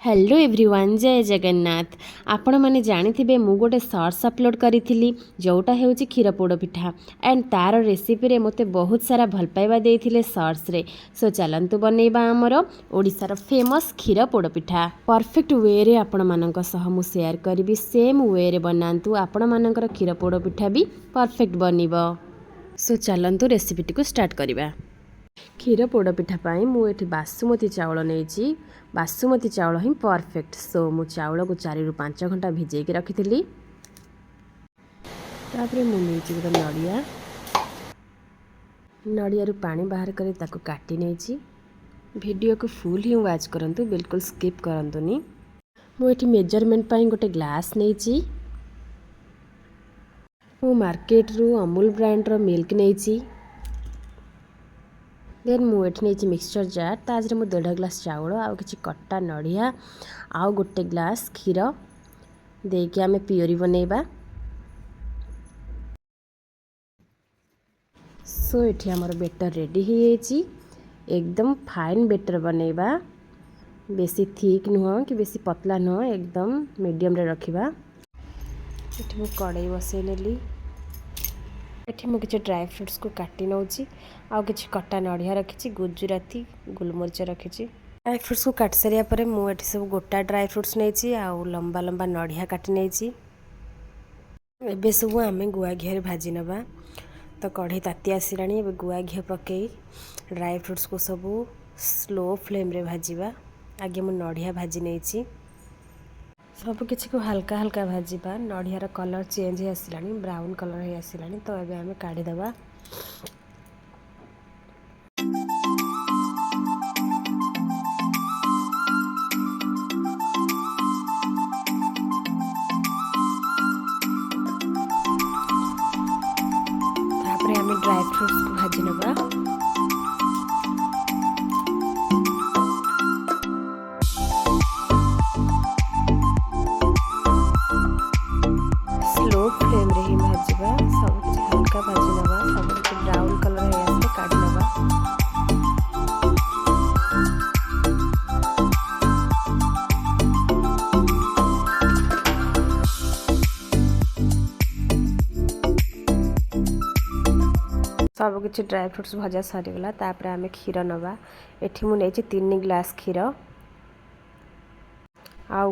Hello everyone जय जगन्नाथ। आपण मैंने जानी मु गोटे सर्ट्स अपलोड करी जोटा हूँ क्षीर पोड़ पिठा एंड तार रेसिपी रे मते बहुत सारा भल पाइबा देइथिले सर्ट्स रे। सो चलंतु बनेबा हमर ओडिसार फेमस क्षीर पोड़ पिठा परफेक्ट वे रे आपण मानक सह मु शेयर करी। सेम वे रे बनांतु आपण मानकर क्षीर पोड़ पिठा भी परफेक्ट बनिबो। सो चलंतु रेसिपी को स्टार्ट करिबा। क्षीर पोड़ पिठा पाई मु एठी बासुमती चावल नेइची। बासुमती चावल ही परफेक्ट। सो मु चावल को 4 ରୁ 5 घंटा भिजेकी रखिथिली। तापरे मु नेइची गोटे नड़िया रू पानी बाहर करी ताको काटी नेइची। वीडियो को फुल ही वॉच करंतु, बिल्कुल स्किप करंतुनी। मु एठी मेजरमेंट पाई गोटे ग्लास नेइची। मु मार्केट रू अमूल ब्रांड रो मिल्क नेइची। देन मुझे नहीं मिक्सचर जार ताजरे मु 1.5 ग्लास चावल आउ कि कट्टा नड़िया आउ गोटे ग्लास क्षीर देकी आमे प्योरी बनेबा। सो एठी हमर बेटर रेडी हो जाइए। एकदम फाइन बेटर बनेबा। बेसी थिक नुह कि बेसी पतला नुह, एकदम मीडियम रे रखिबा। एठी मु कड़ाई बसई नेली। एठी मु किछि ड्राई फ्रूट्स को काटी नउची आउ किछि कट्टा नड़िया रखिछि, गुजराती गोलमरिच रखिछि। ड्राई फ्रूट्स को काट सारिया परे मु एठी सब गोटा ड्राई फ्रूट्स नेइछि आउ लंबा लंबा नड़िया काटी नेइछि। एबे सब आमे गुआ घिया रे भाजी नबा। तो कढ़ी ताती आसिलानी। एबे गुआ घिया पकई ड्राई फ्रूट्स को सब स्लो फ्लेम रे भाजीबा। आगे मु नड़िया भाजी नेइछि। सब किसी को हल्का हल्का भाजवा। नड़ियार कलर चेंज हो आसलानी, ब्राउन कलर हो आसलानी। तो एबे आमे काढ़ीदबा। तापरे आमे ड्राई फ्रूट्स को भाजी नबा। स्लो फ्लेम रे ही भाजवा। सब कुछ हल्का भाजी नबा। सब कुछ ब्राउन कलर हो आसे काढ़ी नबा। सब किसी ड्राई फ्रूट्स भजा सरीगला। तापर आमे क्षीर नबा। एठी मु नेछि 3 ग्लास क्षीर आउ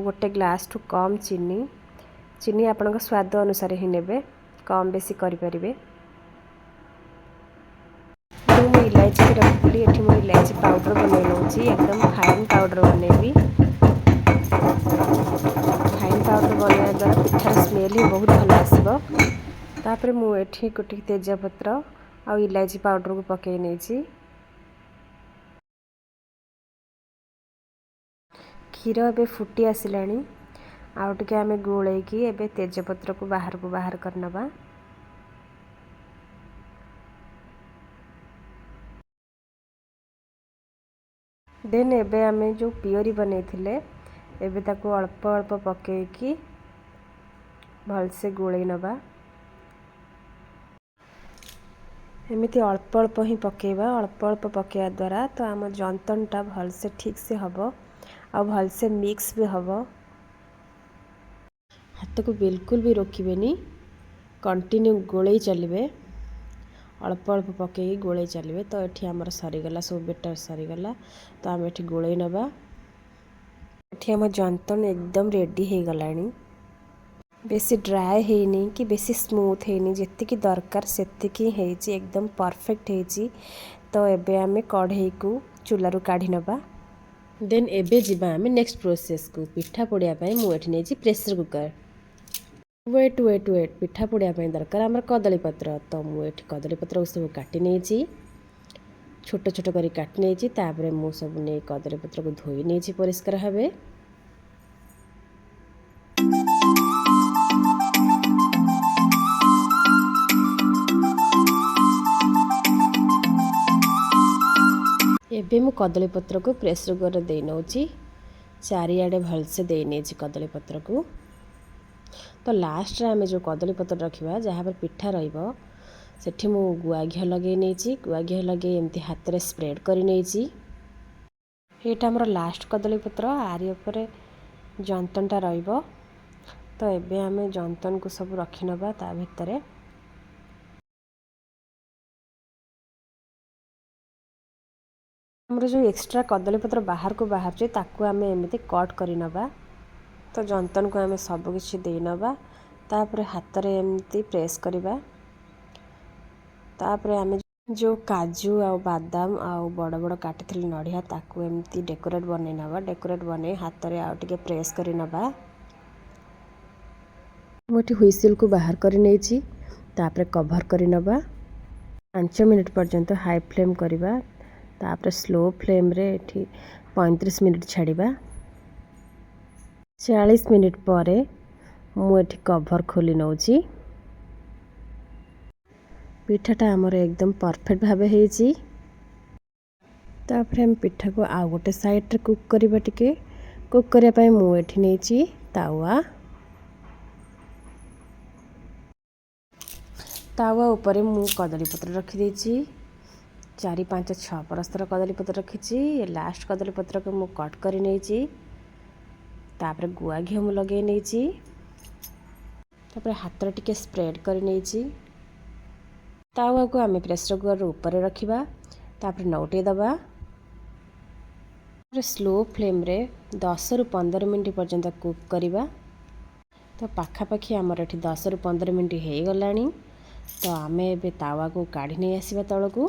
गोटे ग्लास टू कम चीनी। चीनी आपन स्वाद अनुसार ही नेबे, कम बेसी करि परिबे। मु इलायची के रखली। एठी मु इलायची पाउडर बनै लउची। एकदम फाइन पाउडर बनेबी। फाइन पाउडर बनया द्वारा पिठार स्मेल ही बहुत भल आसीबो। तापर मु एठी गोटे तेजपत्र आ इलायची पाउडर को पकई नेछि। क्षीर एबे फुटी आसिलानी। आउ टिके आमे गोळेकी एबे तेजपत्र को बाहर करनबा। देन एबे आमे जो प्योरी बनैथिले एबे ताको अल्प अल्प पकेकी भल से गोळै नबा। एमिति अल्प अल्प ही पकेबा। अल्प अल्प पकेया द्वारा तो आम जंतनटा भल से ठीक से हबो आ भल से मिक्स भी हबो। हाथ को बिल्कुल भी रोकबेनी, कंटिन्यू गोले चलिए। अल्प अल्प पकई गोले चलिए। तो ये आमर सरीगला, सब बेटर सरीगला। तो आम ये गोले नबा। ये आम जंतन एकदम रेडी हो गलानी। बेसी ड्राए हैनी कि बेसी स्मूथ हैनी, जेतिकी दरकार सेतिकी हैची, एकदम परफेक्ट हैची। तो एबे आमे कढ़ई को चूलारू काढ़ी नबा। देन एबे जिबा आमे नेक्स्ट प्रोसेस को। पिठा पोड़िया पई मु एठी नेची प्रेशर कुकर। वेट पिठा पोड़िया पई दरकार हमर कदली पत्र। तो मु एठी कदली पत्र को सब काटी नेची, छोट छोट करी काटी नेची। तापरे मु सब ने कदली पत्र को धोई नेची परिष्कार हबे। एबे मु कदली पत्र को प्रेशर कुकर दे नउची। चारियाडे भल से दे नेची कदली पत्र को। तो लास्ट रे आमे जो कदली पत्र रखिबा जहाँ पर पिठा रहिबो सेठी मु गुआ घिया लगे नेची। गुआ घिया लगे एमती हाथ रे स्प्रेड करी नेची। ଏଇଟା ଆମର ଲାଷ୍ଟ କଦଳୀ ପତ୍ର, ଆରି ଉପରେ ଜନ୍ତନଟା ରହିବ। ତ ଏବେ ଆମେ ଜନ୍ତନକୁ ସବୁ ରଖିନେବା ତା ଭିତରେ। ଆମର ଯେଉଁ ଏକ୍ସଟ୍ରା କଦଳୀପତ୍ର ବାହାରକୁ ବାହାରୁଛି ତାକୁ ଆମେ ଏମିତି କଟ୍ କରିନେବା। ତ ଜନ୍ତନକୁ ଆମେ ସବୁକିଛି ଦେଇନେବା, ତାପରେ ହାତରେ ଏମିତି ପ୍ରେସ୍ କରିବା। ତାପରେ ଆମେ ଯେଉଁ କାଜୁ ଆଉ ବାଦାମ ଆଉ ବଡ଼ ବଡ଼ କାଟିଥିଲି ନଡ଼ିଆ ତାକୁ ଏମିତି ଡେକୋରେଟ୍ ବନେଇ ନେବା। ଡେକୋରେଟ୍ ବନେଇ ହାତରେ ଆଉ ଟିକେ ପ୍ରେସ୍ କରି ନେବା। ମୁଁ ଏଠି ହୁଇସିଲ୍କୁ ବାହାର କରି ନେଇଛି। ତାପରେ କଭର୍ କରି ନେବା। 5 ମିନିଟ୍ ପର୍ଯ୍ୟନ୍ତ ହାଇ ଫ୍ଲେମ୍ କରିବା। ତାପରେ ସ୍ଲୋ ଫ୍ଲେମ୍ରେ ଏଠି 35 ମିନିଟ୍ ଛାଡ଼ିବା। 40 ମିନିଟ୍ ପରେ ମୁଁ ଏଠି କଭର୍ ଖୋଲି ନେଉଛି। ପିଠାଟା ଆମର ଏକଦମ ପରଫେକ୍ଟ ଭାବେ ହେଇଛି। ତାପରେ ଆମେ ପିଠାକୁ ଆଉ ଗୋଟେ ସାଇଡ଼୍ରେ କୁକ୍ କରିବା। ଟିକେ କୁକ୍ କରିବା ପାଇଁ ମୁଁ ଏଠି ନେଇଛି ତାୱା। ତାୱା ଉପରେ ମୁଁ କଦଳୀପତ୍ର ରଖିଦେଇଛି। 4, 5, 6 ପରସ୍ତର କଦଳୀପତ୍ର ରଖିଛି। ଲାଷ୍ଟ କଦଳୀପତ୍ରକୁ ମୁଁ କଟ୍ କରି ନେଇଛି। ତାପରେ ଗୁଆ ଘିଅ ମୁଁ ଲଗେଇ ନେଇଛି। ତାପରେ ହାତରେ ଟିକେ ସ୍ପ୍ରେଡ୍ କରି ନେଇଛି। ତାୱାକୁ ଆମେ ପ୍ରେସର କୁକର୍ ଉପରେ ରଖିବା। ତାପରେ ନଉଟେଇ ଦେବା। ତାପରେ ସ୍ଲୋ ଫ୍ଲେମ୍ରେ 10ରୁ 15 ମିନିଟ୍ ପର୍ଯ୍ୟନ୍ତ କୁକ୍ କରିବା। ତ ପାଖାପାଖି ଆମର ଏଠି 10ରୁ 15 ମିନିଟ୍ ହେଇଗଲାଣି। ତ ଆମେ ଏବେ ତାୱାକୁ କାଢ଼ି ନେଇ ଆସିବା ତଳକୁ।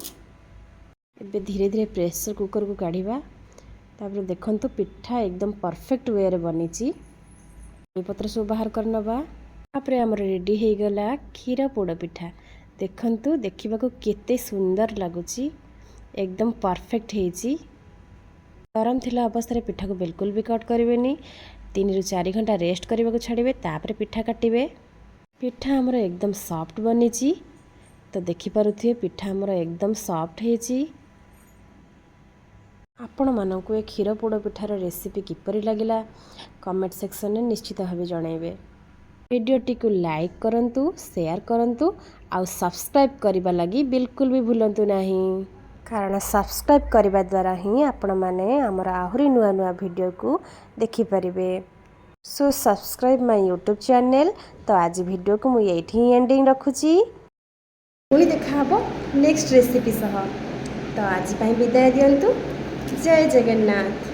ଏବେ ଧୀରେ ଧୀରେ ପ୍ରେସର କୁକର୍କୁ କାଢ଼ିବା। ତାପରେ ଦେଖନ୍ତୁ ପିଠା ଏକଦମ ପରଫେକ୍ଟ ୱେରେ ବନିଛି। ପତ୍ର ସବୁ ବାହାର କରିନେବା। ତାପରେ ଆମର ରେଡ଼ି ହେଇଗଲା କ୍ଷୀର ପୋଡ଼ ପିଠା। ଦେଖନ୍ତୁ ଦେଖିବାକୁ କେତେ ସୁନ୍ଦର ଲାଗୁଛି, ଏକଦମ ପରଫେକ୍ଟ ହେଇଛି। ଗରମ ଥିଲା ଅବସ୍ଥାରେ ପିଠାକୁ ବିଲକୁଲ ବି କଟ୍ କରିବେନି। 3ରୁ 4 ଘଣ୍ଟା ରେଷ୍ଟ କରିବାକୁ ଛାଡ଼ିବେ, ତାପରେ ପିଠା କାଟିବେ। ପିଠା ଆମର ଏକଦମ ସଫ୍ଟ ବନିଛି। ତ ଦେଖିପାରୁଥିବେ ପିଠା ଆମର ଏକଦମ ସଫ୍ଟ ହେଇଛି। ଆପଣମାନଙ୍କୁ ଏ କ୍ଷୀର ପୋଡ଼ ପିଠାର ରେସିପି କିପରି ଲାଗିଲା କମେଣ୍ଟ ସେକ୍ସନରେ ନିଶ୍ଚିତ ଭାବେ ଜଣାଇବେ। ଭିଡ଼ିଓଟିକୁ ଲାଇକ୍ କରନ୍ତୁ, ସେୟାର କରନ୍ତୁ ଆଉ ସବସ୍କ୍ରାଇବ୍ କରିବା ଲାଗି ବିଲକୁଲ ବି ଭୁଲନ୍ତୁ ନାହିଁ। କାରଣ ସବସ୍କ୍ରାଇବ୍ କରିବା ଦ୍ୱାରା ହିଁ ଆପଣମାନେ ଆମର ଆହୁରି ନୂଆ ନୂଆ ଭିଡ଼ିଓକୁ ଦେଖିପାରିବେ। So subscribe my YouTube channel. ତ ଆଜି ଭିଡ଼ିଓକୁ ମୁଁ ଏଇଠି ହିଁ ଏଣ୍ଡିଙ୍ଗ ରଖୁଛି। ପୁଣି ଦେଖାହେବ ନେକ୍ସଟ ରେସିପି ସହ। ତ ଆଜି ପାଇଁ ବିଦାୟ ଦିଅନ୍ତୁ। ଜୟ ଜଗନ୍ନାଥ।